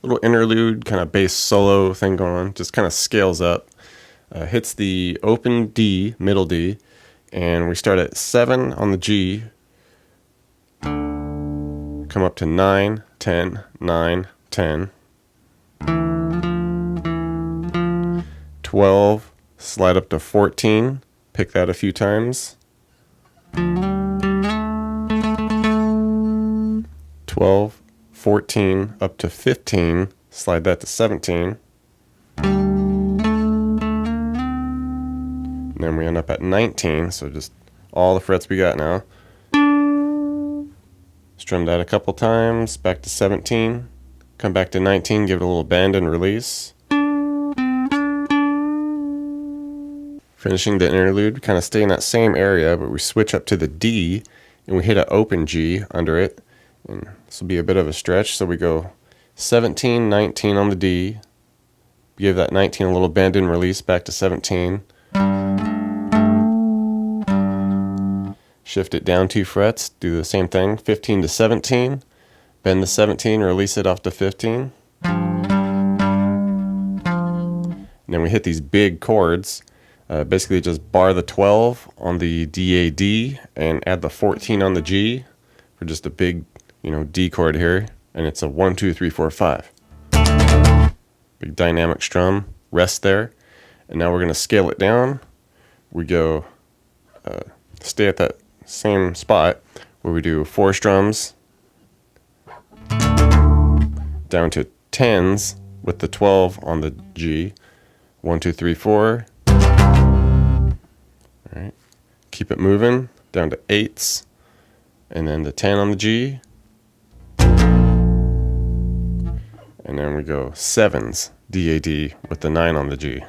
little interlude, kind of bass solo thing going on. Just kind of scales up. Hits the open D, middle D, and we start at 7 on the G. Come up to 9, 10, 9, 10. 12, slide up to 14, pick that a few times. 12, 14, up to 15, slide that to 17. And then we end up at 19, so just all the frets we got now. Strum that a couple times, back to 17, come back to 19, give it a little bend and release. Finishing the interlude, kind of stay in that same area, but we switch up to the D, and we hit an open G under it. And this will be a bit of a stretch, so we go 17, 19 on the D, give that 19 a little bend and release, back to 17. Shift it down 2 frets, do the same thing, 15 to 17, bend the 17, release it off to 15. And then we hit these big chords, basically just bar the 12 on the DAD and add the 14 on the G for just a big, D chord here, and it's a 1, 2, 3, 4, 5. Big dynamic strum, rest there, and now we're going to scale it down. We go, stay at that same spot where we do 4 strums down to 10s with the 12 on the G. 1, 2, 3, 4. All right, keep it moving down to 8s, and then the 10 on the G, and then we go 7s DAD with the 9 on the G.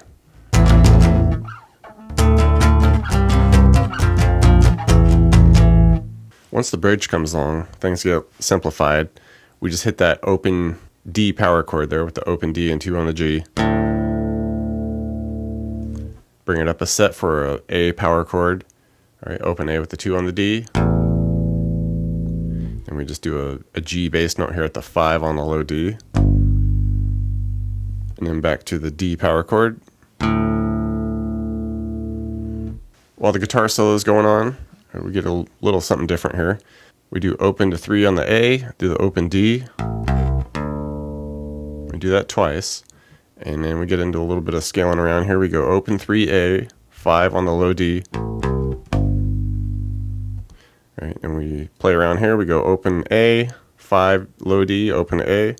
Once the bridge comes along, things get simplified. We just hit that open D power chord there with the open D and 2 on the G. Bring it up a set for a A power chord. All right, open A with the 2 on the D. And we just do a G bass note here at the 5 on the low D. And then back to the D power chord. While the guitar solo is going on, we get a little something different here. We do open to 3 on the A, do the open D. We do that twice. And then we get into a little bit of scaling around here. We go open 3A, 5 on the low D. All right, and we play around here. We go open A, 5 low D, open A.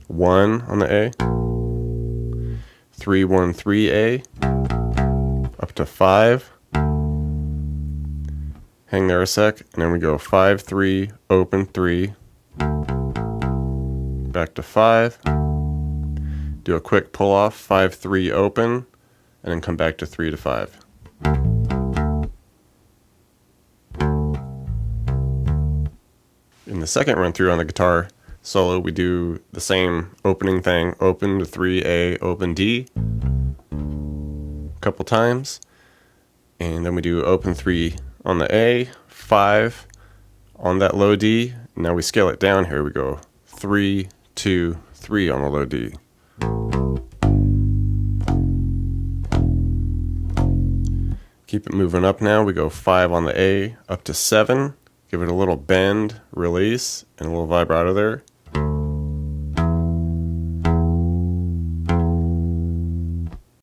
1 on the A. 3, 1, 3A. Up to 5. Hang there a sec, and then we go 5, 3, open 3, back to 5, do a quick pull off, 5, 3, open, and then come back to 3 to 5. In the second run through on the guitar solo, we do the same opening thing, open to 3A, open D, a couple times, and then we do open 3 on the A, 5 on that low D. Now we scale it down here. We go 3, 2, 3 on the low D. Keep it moving up now. We go 5 on the A, up to 7. Give it a little bend, release, and a little vibrato there.